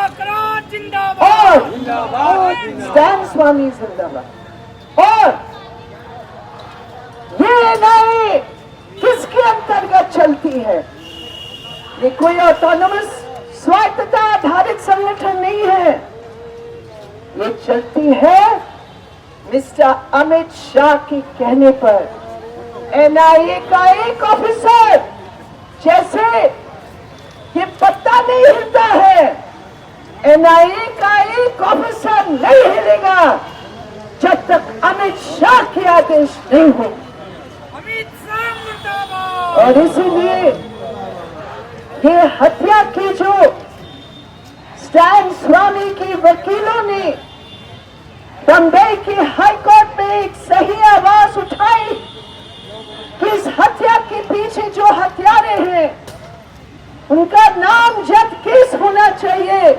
और स्टैन स्वामी जिंदाबाद। और ये NIA किसके अंतर्गत चलती है? ये कोई ऑटोनोमस स्वायत्तता आधारित संगठन नहीं है। ये चलती है मिस्टर अमित शाह के कहने पर। NIA का एक ऑफिसर, जैसे ये पत्ता नहीं हिलता है, NIA का एक ऑफिसर नहीं हिलेगा जब तक अमित शाह के आदेश नहीं हो। और इसीलिए ये हत्या की जो स्टैन स्वामी के वकीलों ने बंबई की हाई कोर्ट में एक सही आवाज उठाई कि इस हत्या के पीछे जो हत्यारे हैं उनका नामजद केस होना चाहिए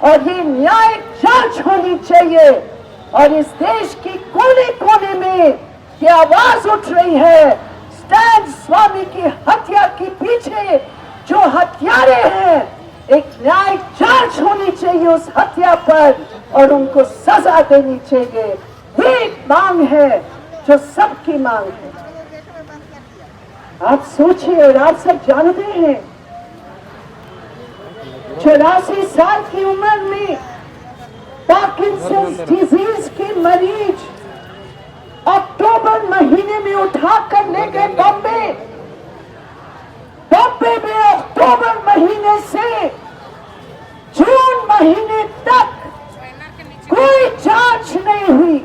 और ये न्यायिक जांच होनी चाहिए। और इस देश की कोने कोने में ये आवाज उठ रही है, स्टैन स्वामी की हत्या के पीछे जो हत्यारे हैं, एक न्यायिक जांच होनी चाहिए उस हत्या पर और उनको सजा देनी चाहिए। ये एक मांग है जो सबकी मांग है। आप सोचिए, और आप सब जानते हैं 84 साल की उम्र में पार्किंसंस डिजीज के मरीज अक्टूबर महीने में उठाकर ले गए बॉम्बे में अक्टूबर महीने से जून महीने तक कोई जांच नहीं हुई।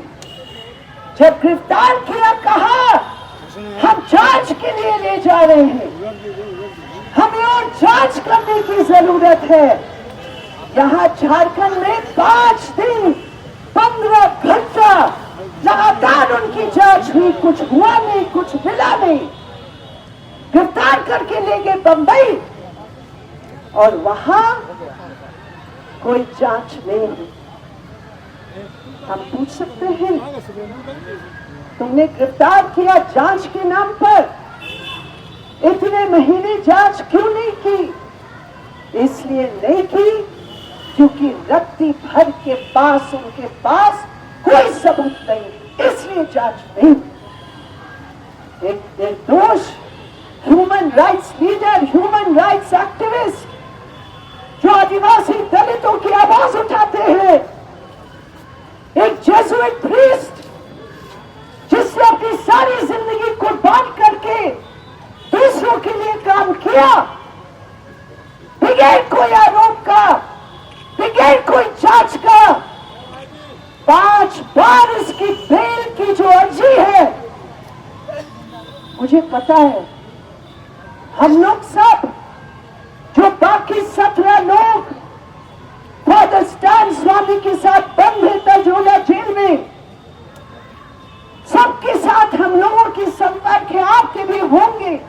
जब गिरफ्तार किया, कहा हम जांच के लिए ले जा रहे हैं, हमें और जांच करने की जरूरत है। यहाँ झारखंड में 5 दिन 15 घंटा लगातार उनकी जांच हुई, कुछ हुआ नहीं, कुछ मिला नहीं। गिरफ्तार करके ले गए बंबई और वहां कोई जांच नहीं हुई। हम पूछ सकते हैं, तुमने गिरफ्तार किया जांच के नाम पर, इतने महीने जांच क्यों नहीं की? इसलिए नहीं की क्योंकि रत्ती भर के पास उनके पास कोई सबूत नहीं, इसलिए जांच नहीं। एक निर्दोष human rights leader, human rights activist जो आदिवासी दलितों की आवाज उठाते हैं, एक जेसुइट प्रीस्ट जिसने अपनी सारी जिंदगी कुर्बान करके दूसरों के लिए काम किया, बगैर कोई आरोप का, बगैर कोई जांच का 5 बार इसकी बेल की जो अर्जी है, मुझे पता है हम लोग सब जो बाकी 17 लोग फादर स्टैन स्वामी के साथ बंद है तंजौला जेल में, सबके साथ हम लोगों की संपर्क है, आपके भी होंगे,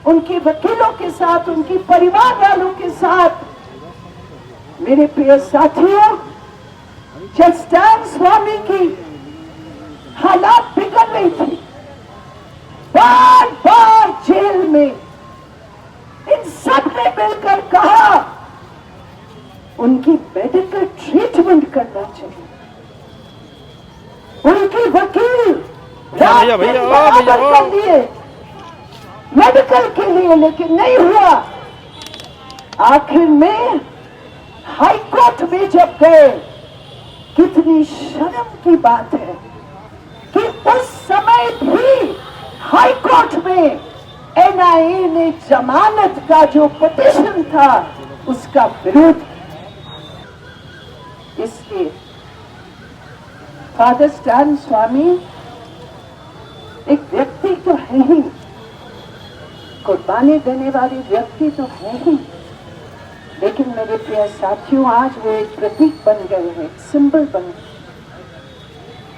उनके वकीलों के साथ, उनके परिवार वालों के साथ। मेरे प्रिय साथियों, जब स्टैन स्वामी की हालात बिगड़ रही थी, बार बार जेल में इन सब ने मिलकर कहा उनकी मेडिकल ट्रीटमेंट करना चाहिए। उनके वकील रात दिन बराबर कर लिए मेडिकल के लिए, लेकिन नहीं हुआ। आखिर में हाई कोर्ट में जब गए, कितनी शर्म की बात है कि उस समय भी हाई कोर्ट में NIA ने जमानत का जो पिटीशन था उसका विरोध। इसलिए फादर स्टैन स्वामी एक व्यक्ति तो है ही, कुर्बानी देने वाले व्यक्ति तो है ही, लेकिन मेरे प्रिय साथियों, आज वो एक प्रतीक बन गए हैं, एक सिंबल बन गए।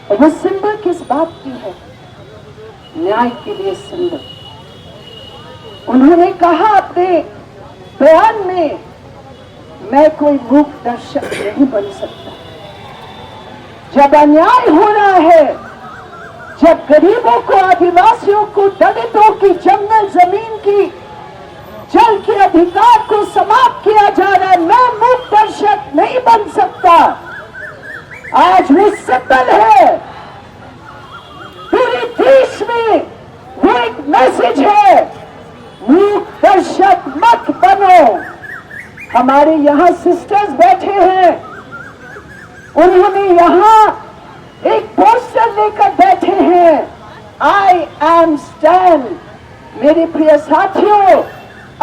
और वो सिंबल किस बात की है? न्याय के लिए सिंबल। उन्होंने कहा अपने बयान में, मैं कोई मूक दर्शक नहीं बन सकता। जब अन्याय हो रहा है, जब गरीबों को, आदिवासियों को, दलितों की जंगल जमीन की, जल के अधिकार को समाप्त किया जा रहा है, मैं मूक दर्शक आज वो सिंबल है पूरे देश में, वो एक मैसेज है, मूक दर्शक मत बनो। हमारे यहाँ सिस्टर्स बैठे हैं, उन्होंने यहाँ एक पोस्टर लेकर बैठे हैं, आई एम स्टैंड। मेरे प्रिय साथियों,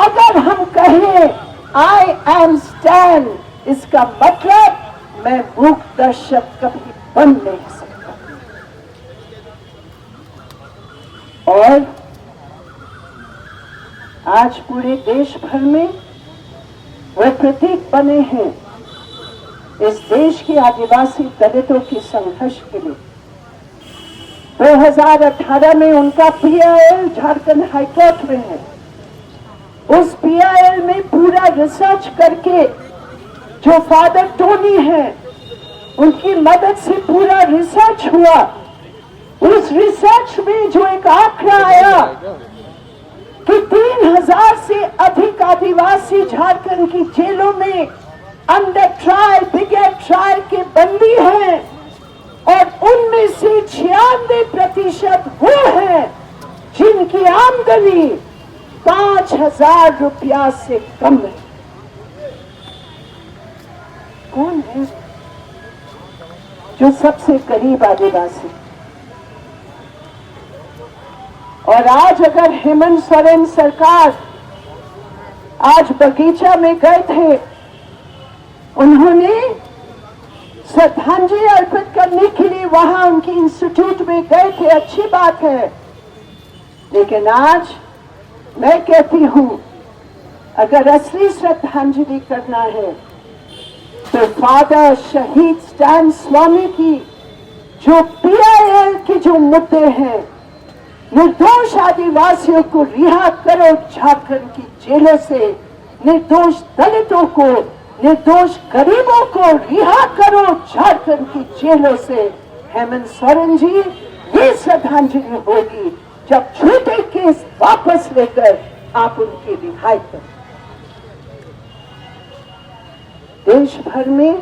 अगर हम कहें आई एम स्टैंड, इसका मतलब मैं मूक दर्शक कभी बन नहीं सकता। और आज पूरे देश भर में वे प्रतीक बने हैं इस देश के आदिवासी दलितों के संघर्ष के लिए। 2018 में उनका पीआईएल झारखंड हाईकोर्ट में है। उस पीआईएल में पूरा रिसर्च करके जो फादर टोनी है, उनकी मदद से पूरा रिसर्च हुआ। उस रिसर्च में जो एक आंकड़ा आया कि 3000 से अधिक आदिवासी झारखंड की जेलों में अंडर ट्रायल, बिगर ट्रायल के बंदी हैं और उनमें से 96% वो हैं जिनकी आमदनी 5000 रुपया से कम है। कौन है जो सबसे गरीब आदिवासी? और आज अगर हेमंत सोरेन सरकार आज बगीचा में गए थे, उन्होंने श्रद्धांजलि अर्पित करने के लिए वहां उनके इंस्टीट्यूट में गए थे, अच्छी बात है। लेकिन आज मैं कहती हूं, अगर असली श्रद्धांजलि करना है तो फादर शहीद स्टैन स्वामी की जो पीआईएल के जो मुद्दे हैं, निर्दोष आदिवासियों को रिहा करो झारखंड की जेलों से, निर्दोष दलितों को, निर्दोष गरीबों को रिहा करो झारखंड की जेलों से। हेमंत सोरेन जी, ये श्रद्धांजलि होगी जब झूठे केस वापस लेकर आप उनकी रिहाई करें। देश भर में,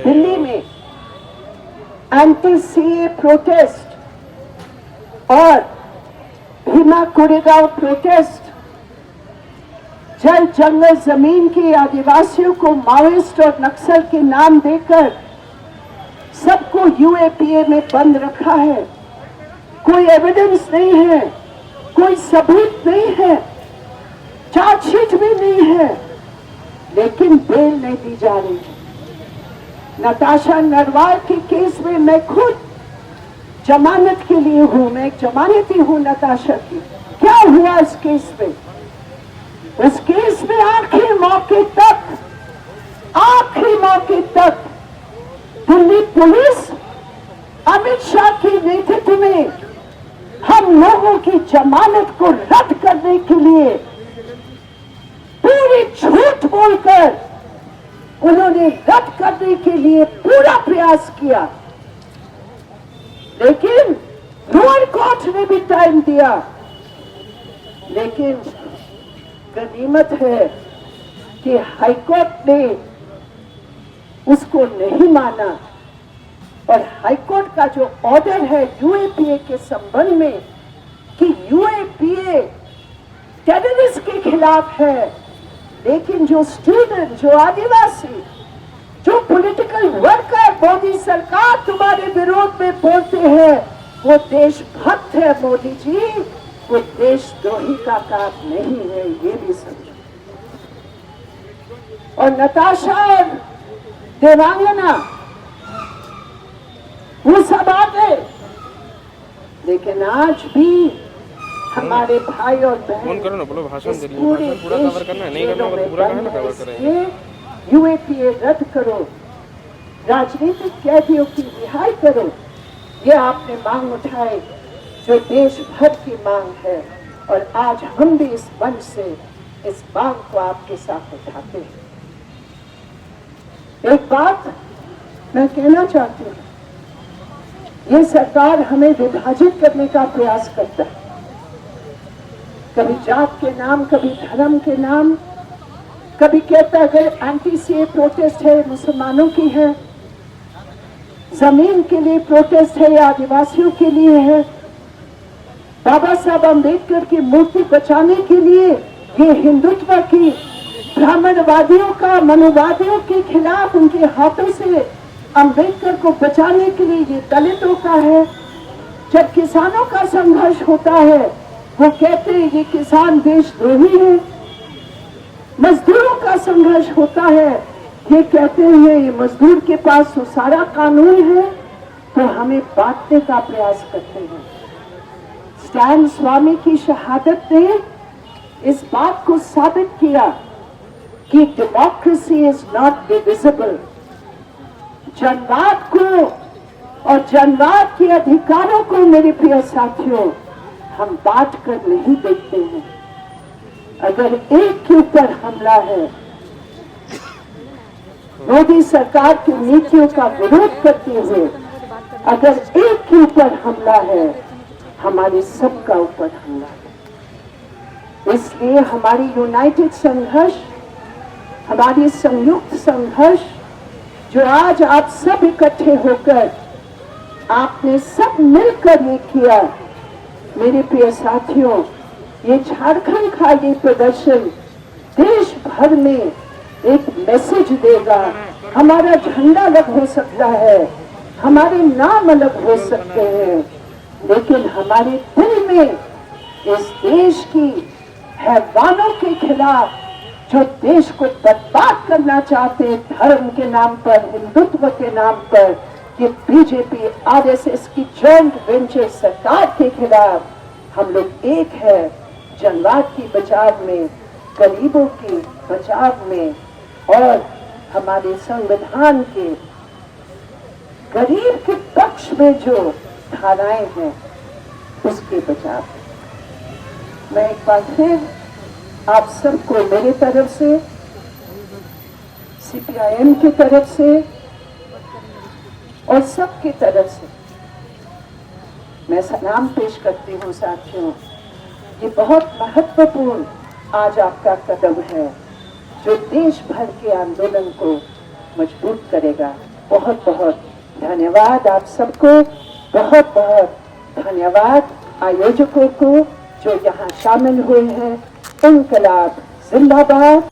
दिल्ली में एंटी सीए प्रोटेस्ट और भीमा कोरेगांव प्रोटेस्ट, जल जंगल जमीन के आदिवासियों को माओइस्ट और नक्सल के नाम देकर सबको यूएपीए में बंद रखा है। कोई एविडेंस नहीं है, कोई सबूत नहीं है, चार्जशीट भी नहीं है, लेकिन बेल नहीं दी जा रही है। नताशा नरवाल के केस में मैं खुद जमानत के लिए हूं, मैं एक जमानती हूं नताशा की। क्या हुआ इस केस में? उस केस में आखिरी मौके तक दिल्ली पुलिस अमित शाह के नेतृत्व में हम लोगों की जमानत को रद्द करने के लिए पूरी झूठ बोलकर उन्होंने रद्द करने के लिए पूरा प्रयास किया। लेकिन लोअर कोर्ट ने भी टाइम दिया, लेकिन गनीमत है कि हाईकोर्ट ने उसको नहीं माना। और हाईकोर्ट का जो ऑर्डर है यूएपीए के संबंध में कि यूएपीए टेररिस्ट के खिलाफ है, लेकिन जो स्टूडेंट, जो आदिवासी, जो पॉलिटिकल वर्कर मोदी सरकार तुम्हारे विरोध में बोलते हैं, वो देशभक्त है मोदी जी, वो देशद्रोही का काम नहीं है, ये भी समझो। और नताशा और देवांगना वो सब आ गए, लेकिन आज भी हमारे भाई और बहन यूएपीए रद्द करो, राजनीतिक कैदियों की रिहाई करो, ये आपने मांग उठाई जो देश भर की मांग है। और आज हम भी इस मंच से इस मांग को आपके साथ उठाते हैं। एक बात मैं कहना चाहती हूँ, ये सरकार हमें विभाजित करने का प्रयास करता है, कभी जात के नाम, कभी धर्म के नाम, कभी कहता है अगर एंटी सीए प्रोटेस्ट है मुसलमानों की है, जमीन के लिए प्रोटेस्ट है, आदिवासियों के लिए है, बाबा साहब अम्बेडकर की मूर्ति बचाने के लिए, ये हिंदुत्व की ब्राह्मणवादियों का, मनुवादियों के खिलाफ उनके हाथों से अम्बेडकर को बचाने के लिए ये दलितों का है। जब किसानों का संघर्ष होता है वो कहते हैं ये किसान देशद्रोही है। मजदूरों का संघर्ष होता है, ये कहते हैं ये मजदूर के पास तो सारा कानून है, तो हमें बांटने का प्रयास करते हैं। स्टैन स्वामी की शहादत ने इस बात को साबित किया कि डेमोक्रेसी इज नॉट डिविजिबल। जनवाद को और जनवाद के अधिकारों को, मेरे प्रिय साथियों, हम बांट कर नहीं देखते हैं। अगर एक के ऊपर हमला है, मोदी सरकार की नीतियों का विरोध करते हुए अगर एक के ऊपर हमला है, हमारे सबका ऊपर हमला है। इसलिए हमारी यूनाइटेड संघर्ष, हमारी संयुक्त संघर्ष जो आज आप सब इकट्ठे होकर आपने सब मिलकर ये किया, मेरे प्रिय साथियों, ये झारखंड का ये प्रदर्शन देश भर में एक मैसेज देगा। हमारा झंडा अलग हो सकता है, हमारे नाम अलग हो सकते हैं, लेकिन हमारे दिल में इस देश की हैवानों के खिलाफ, जो देश को बर्बाद करना चाहते हैं धर्म के नाम पर, हिंदुत्व के नाम पर, कि बीजेपी आरएसएस की जॉइंट वेंचर सरकार के खिलाफ हम लोग एक है। जनवाद की बचाव में, गरीबों की बचाव में और हमारे संविधान के गरीब के पक्ष में जो धाराएं हैं उसके बचाव में। मैं एक बार फिर आप सबको मेरे तरफ से, सीपीआईएम की तरफ से और सबकी तरफ से मैं सलाम पेश करती हूँ। साथियों, ये बहुत महत्वपूर्ण आज आपका कदम है जो देश भर के आंदोलन को मजबूत करेगा। बहुत बहुत धन्यवाद आप सबको, बहुत बहुत धन्यवाद आयोजकों को जो यहाँ शामिल हुए हैं। इनकलाब जिंदाबाद।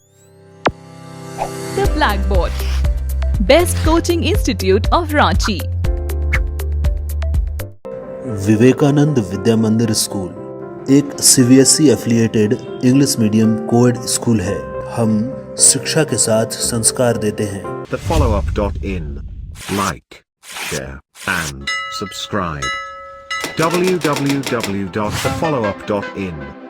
The Blackboard, Best Coaching Institute of Ranchi. Vivekananda विद्या मंदिर स्कूल एक CBSE affiliated English medium coed school है। हम शिक्षा के साथ संस्कार देते हैं। thefollowup.in. Like, share and subscribe. www.thefollowup.in